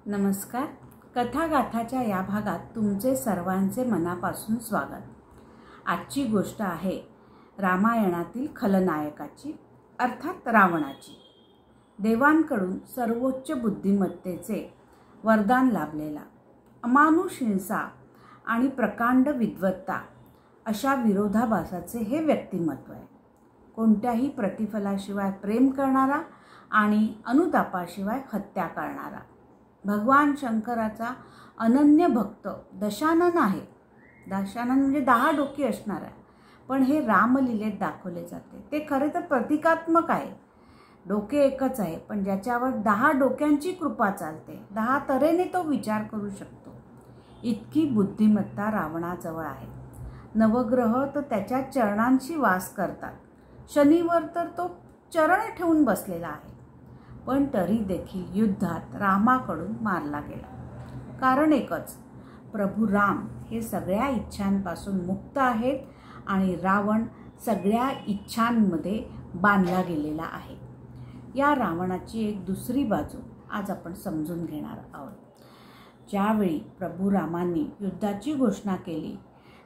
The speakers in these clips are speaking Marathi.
नमस्कार. कथागाथाच्या या भागात तुमचे सर्वांचे मनापासून स्वागत. आजची गोष्ट आहे रामायणातील खलनायकाची, अर्थात रावणाची. देवांकडून सर्वोच्च बुद्धिमत्तेचे वरदान लाभलेला, अमानुष हिंसा आणि प्रकांड विद्वत्ता अशा विरोधाभासाचे हे व्यक्तिमत्व आहे. कोणत्याही प्रतिफलाशिवाय प्रेम करणारा आणि अनुतापाशिवाय हत्या करणारा. भगवान शंकराचा अनन्य भक्त दशानन आहे. दशानन म्हणजे 10 डोकी असणार आहे, पण हे रामलीलेत दाखवले जाते. ते खरे तर प्रतिकात्मक आहे. डोके एकच आहे, पण ज्याच्यावर 10 डोक्यांची कृपा चालते. 10 तऱ्हेने तो विचार करू शकतो. इतकी बुद्धिमत्ता रावणाजवळ आहे. नवग्रह तर त्याच्या चरणांशी वास करतात. शनीवर तर तो चरण ठेवून बसलेला आहे. पण तरी देखील युद्धात रामाकडून मारला गेला. कारण एकच, प्रभू राम हे सगळ्या इच्छांपासून मुक्त आहेत आणि रावण सगळ्या इच्छांमध्ये बांधला गेलेला आहे. या रावणाची एक दुसरी बाजू आज आपण समजून घेणार आहोत. ज्यावेळी प्रभू रामांनी युद्धाची घोषणा केली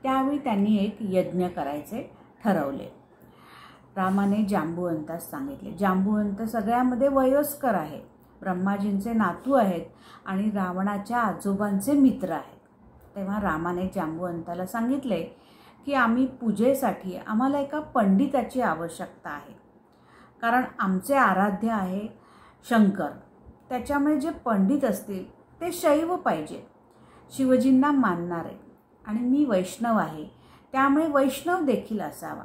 त्यावेळी त्यांनी एक यज्ञ करायचे ठरवले. रामाने जांबुवंतास सांगितले. जांबुवंत सगळ्यामध्ये वयस्कर आहे, ब्रह्माजींचे नातू आहेत आणि रावणाच्या आजोबांचे मित्र आहेत. तेव्हा रामाने जांबुवंताला सांगितले की आम्ही पूजेसाठी आम्हाला एका पंडिताची आवश्यकता आहे. कारण आमचे आराध्य आहे शंकर. त्याच्यामुळे जे पंडित असतील ते शैव पाहिजे, शिवजींना मानणारे. आणि मी वैष्णव आहे, त्यामुळे वैष्णव देखील असावा.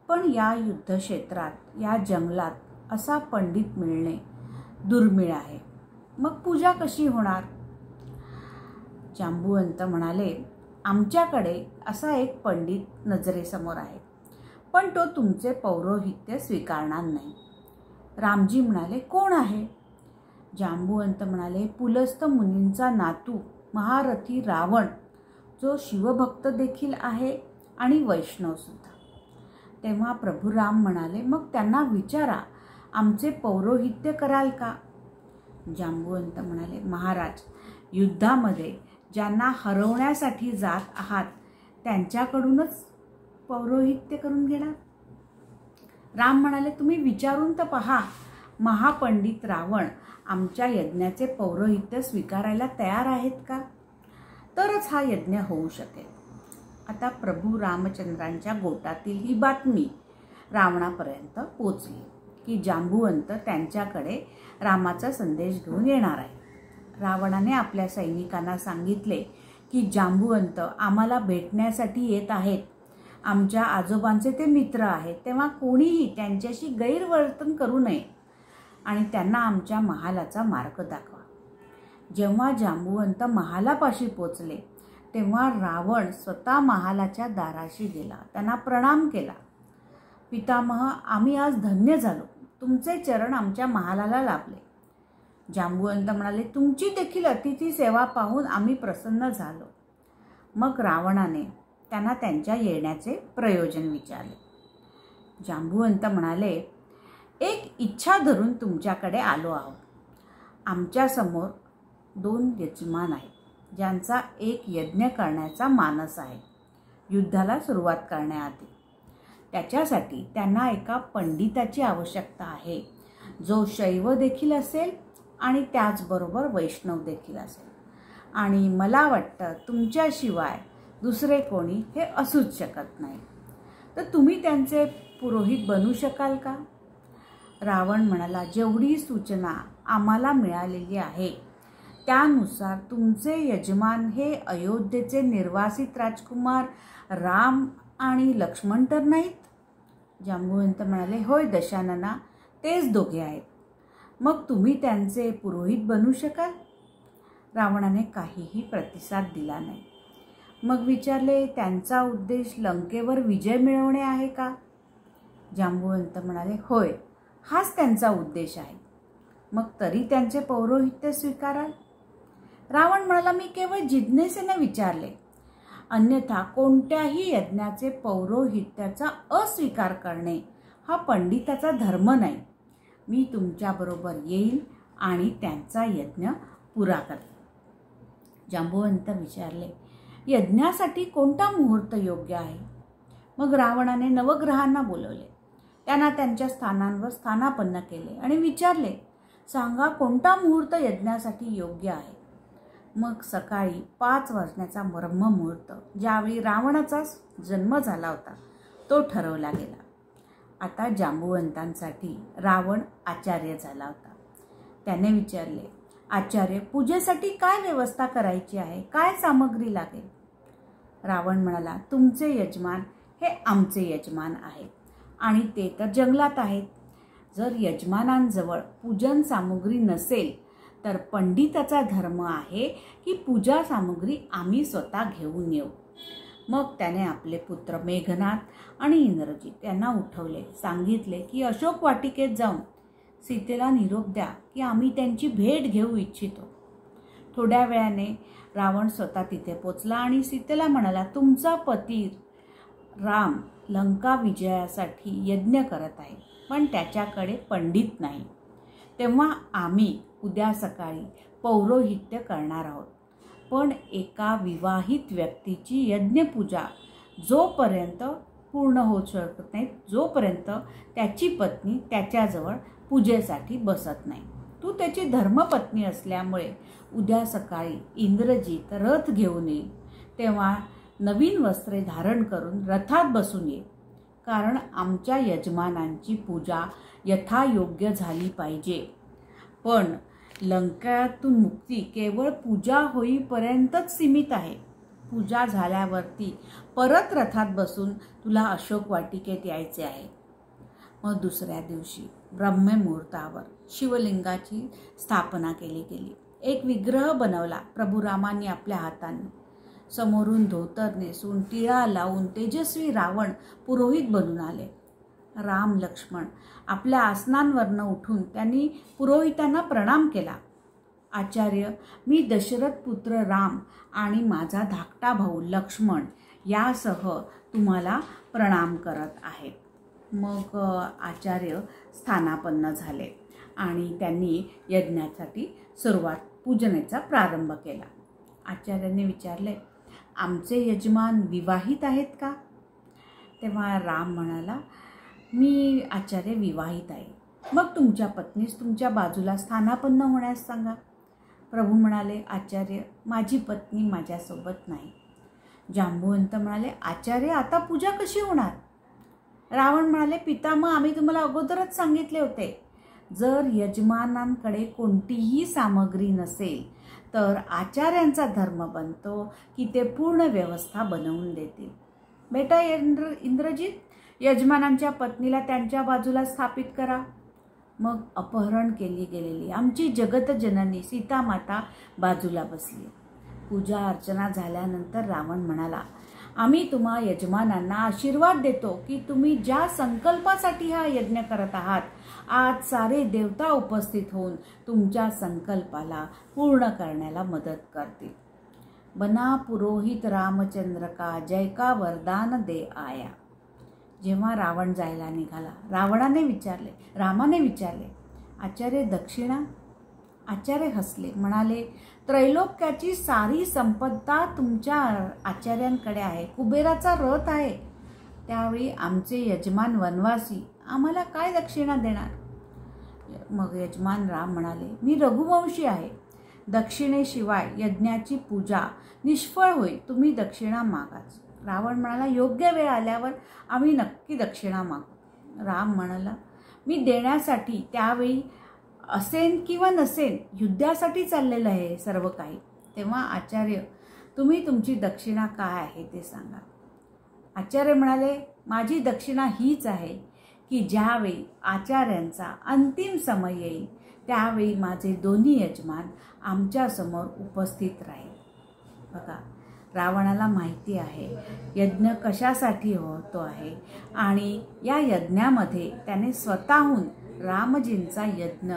पण या युद्धक्षेत्रात, या जंगलात असा पंडित मिळणे दुर्मिळ आहे. मग पूजा कशी होणार? जांबुवंत म्हणाले, आमच्याकडे असा एक पंडित नजरेसमोर आहे, पण तो तुमचे पौरोहित्य स्वीकारणार नाही. रामजी म्हणाले, कोण आहे? जांबुवंत म्हणाले, पुलस्त मुनींचा नातू महारथी रावण, जो शिवभक्त देखील आहे आणि वैष्णव सुद्धा. तेव्हा प्रभू राम म्हणाले, मग त्यांना विचारा, आमचे पौरोहित्य कराल का? जांबुवंत म्हणाले, महाराज, युद्धामध्ये ज्यांना हरवण्यासाठी जात आहात त्यांच्याकडूनच पौरोहित्य करून घेणार. राम म्हणाले, तुम्ही विचारून तर पहा, महापंडित रावण आमच्या यज्ञाचे पौरोहित्य स्वीकारायला तयार आहेत का? तरच हा यज्ञ होऊ शकेल. आता प्रभू रामचंद्रांच्या गोटातील ही बातमी रावणापर्यंत पोचली की जांबुवंत त्यांच्याकडे रामाचा संदेश घेऊन येणार आहे. रावणाने आपल्या सैनिकांना सांगितले की जांबुवंत आम्हाला भेटण्यासाठी येत आहेत. आमच्या आजोबांचे ते मित्र आहेत, तेव्हा कोणीही त्यांच्याशी गैरवर्तन करू नये आणि त्यांना आमच्या महालाचा मार्ग दाखवा. जेव्हा जांबुवंत महालापाशी पोचले तेव्हा रावण स्वतः महालाच्या दाराशी गेला, त्यांना प्रणाम केला. पितामह, आम्ही आज धन्य झालो. तुमचे चरण आमच्या महालाला लाभले. जांबुवंत म्हणाले, तुमची देखील अतिथी सेवा पाहून आम्ही प्रसन्न झालो. मग रावणाने त्यांना त्यांच्या येण्याचे प्रयोजन विचारले. जांबुवंत म्हणाले, एक इच्छा धरून तुमच्याकडे आलो आहोत. आमच्यासमोर 2 यजमान आहेत ज्यांचा एक यज्ञ करण्याचा मानस आहे युद्धाला सुरुवात करण्याआधी. त्याच्यासाठी त्यांना एका पंडिताची आवश्यकता आहे, जो शैव देखील असेल आणि त्याचबरोबर वैष्णव देखील असेल. आणि मला वाटतं तुमच्याशिवाय दुसरे कोणी हे असूच शकत नाही. तर तुम्ही त्यांचे पुरोहित बनू शकाल का? रावण म्हणाला, जेवढी सूचना आम्हाला मिळालेली आहे त्यानुसार तुमचे यजमान हे अयोध्येचे निर्वासित राजकुमार राम आणि लक्ष्मण तर नाहीत? जांबुवंत म्हणाले, होय दशानना, तेच दोघे आहेत. मग तुम्ही त्यांचे पुरोहित बनू शकाल? रावणाने काहीही प्रतिसाद दिला नाही. मग विचारले, त्यांचा उद्देश लंकेवर विजय मिळवणे आहे का? जांबुवंत म्हणाले, होय, हाच त्यांचा उद्देश आहे. मग तरी त्यांचे पौरोहित्य स्वीकाराल? रावण म्हणाला, मी केवळ जिज्ञेसेने विचारले. अन्यथा कोणत्याही यज्ञाचे पौरोहित्याचा अस्वीकार करणे हा पंडिताचा धर्म नाही. मी तुमच्याबरोबर येईल आणि त्यांचा यज्ञ पुरा करतील. जांबुवंत विचारले, यज्ञासाठी कोणता मुहूर्त योग्य आहे? मग रावणाने नवग्रहांना बोलवले, त्यांना त्यांच्या स्थानांवर स्थानापन्न केले आणि विचारले, सांगा कोणता मुहूर्त यज्ञासाठी योग्य आहे? मग सकाळी 5 वाजण्याचा ब्रह्ममुहूर्त, ज्यावेळी रावणाचा जन्म झाला होता, तो ठरवला गेला. आता जांबुवंतांसाठी रावण आचार्य झाला होता. त्याने विचारले, आचार्य, पूजेसाठी काय व्यवस्था करायची आहे? काय सामग्री लागेल? रावण म्हणाला, तुमचे यजमान हे आमचे यजमान आहेत आणि ते तर जंगलात आहेत. जर यजमानांजवळ पूजन सामुग्री नसेल तर पंडिताचा धर्म आहे की पूजा सामुग्री आम्ही स्वतः घेऊन येऊ. मग त्याने आपले पुत्र मेघनाद आणि इंद्रजित यांना उठवले. सांगितले की अशोक वाटिकेत जाऊन सीतेला निरोप द्या की आम्ही त्यांची भेट घेऊ इच्छितो. थोड्या वेळाने रावण स्वतः तिथे पोचला आणि सीतेला म्हणाला, तुमचा पती राम लंका विजयासाठी यज्ञ करत आहे, पण त्याच्याकडे पंडित नाही. तेव्हा आम्ही उद्या सकाळी पौरोहित्य करणार आहोत. पण एका विवाहित व्यक्तीची यज्ञपूजा जोपर्यंत पूर्ण होऊ शकत नाही, जोपर्यंत त्याची पत्नी त्याच्याजवळ पूजेसाठी बसत नाही. तू त्याची धर्मपत्नी असल्यामुळे उद्या सकाळी इंद्रजित रथ घेऊन येईल, तेव्हा नवीन वस्त्रे धारण करून रथात बसून ये. कारण आमच्या यजमानांची पूजा यथायोग्य झाली पाहिजे. पण लंकेतून मुक्ती केवळ पूजा होईपर्यंतच सीमित आहे. पूजा झाल्यावरती परत रथात बसून तुला अशोक वाटिकेत यायचे आहे. मग दुसऱ्या दिवशी ब्रह्ममुहूर्तावर शिवलिंगाची स्थापना केली गेली. एक विग्रह बनवला प्रभू रामांनी आपल्या हाताने. समोरून धोतर नेसून टिळा लावून तेजस्वी रावण पुरोहित बनून आले. राम लक्ष्मण आपल्या आसनांवरनं उठून त्यांनी पुरोहितांना प्रणाम केला. आचार्य, मी दशरथ पुत्र राम आणि माझा धाकटा भाऊ लक्ष्मण यासह तुम्हाला प्रणाम करत आहेत. मग आचार्य स्थानापन्न झाले आणि त्यांनी यज्ञासाठी पूजनेचा प्रारंभ केला. आचार्यांनी विचारले, आमचे यजमान विवाहित आहेत का? तेव्हा राम म्हणाला, मी आचार्य विवाहित आहे. मग तुमच्या पत्नीस तुमच्या बाजूला स्थानापन्न होण्यास सांगा. प्रभू म्हणाले, आचार्य, माझी पत्नी माझ्यासोबत नाही. जांबुवंत म्हणाले, आचार्य, आता पूजा कशी होणार? रावण म्हणाले, पितामह, आम्ही तुम्हाला अगोदरच सांगितले होते, जर यजमानांकडे कोणतीही सामग्री नसेल तर आचार्यांचा धर्म बनतो की ते पूर्ण व्यवस्था बनवून देतील. बेटा इंद्रजित, यजमानांच्या पत्नीला त्यांच्या बाजूला स्थापित करा. मग अपहरण केली गेलेली आमची जगतजननी सीतामाता बाजूला बसली. पूजा अर्चना झाल्यानंतर रावण म्हणाला, आम्ही तुम्हा यजमानांना आशीर्वाद देतो की तुम्ही ज्या संकल्पासाठी हा यज्ञ करत आहात, आज सारे देवता उपस्थित होऊन तुमच्या संकल्पाला पूर्ण करण्याला मदत करतील. बना पुरोहित रामचंद्र का, जय का वरदान दे आया. जेव्हा रावण जायला निघाला, रामाने विचारले, आचार्य दक्षिणा? आचार्य हसले, म्हणाले, त्रैलोक्याची सारी संपदा तुमच्या आचार्यांकडे आहे. कुबेराचा रथ आहे. त्यावेळी आमचे यजमान वनवासी आम्हाला काय दक्षिणा देणार? मग यजमान राम म्हणाले, मी रघुवंशी आहे. दक्षिणेशिवाय यज्ञाची पूजा निष्फळ होईल. तुम्ही दक्षिणा मागाच. रावण म्हणाला, योग्य वेळ आल्यावर आम्ही नक्की दक्षिणा मागू. राम म्हणाला, मी देण्यासाठी त्यावेळी असेन किंवा नसेन, युद्धासाठी चाललेलं आहे सर्व काही. तेव्हा आचार्य, तुम्ही तुमची दक्षिणा काय आहे ते सांगा. आचार्य म्हणाले, माझी दक्षिणा हीच आहे की ज्यावेळी आचार्यांचा अंतिम समय येईल त्यावेळी माझे दोन्ही यजमान आमच्यासमोर उपस्थित राहील. बघा, रावणाला माहिती आहे यज्ञ कशासाठी होतो आहे आणि या यज्ञामध्ये त्याने स्वतःहून रामजींचा यज्ञ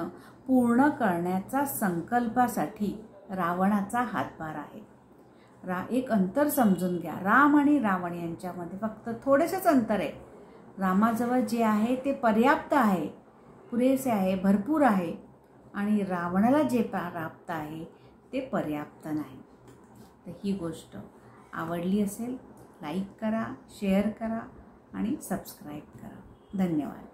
पूर्ण करण्याचा संकल्पासाठी रावणाचा हातभार आहे. एक अंतर समजून घ्या. राम आणि रावण यांच्यामध्ये फक्त थोडेसेच अंतर आहे. रामाजवळ जे आहे ते पर्याप्त आहे, पुरेसे आहे, भरपूर आहे. आणि रावणाला जे प्राप्त आहे ते पर्याप्त नाही. तर ही गोष्ट आवडली असेल लाईक करा, शेअर करा आणि सबस्क्राईब करा. धन्यवाद.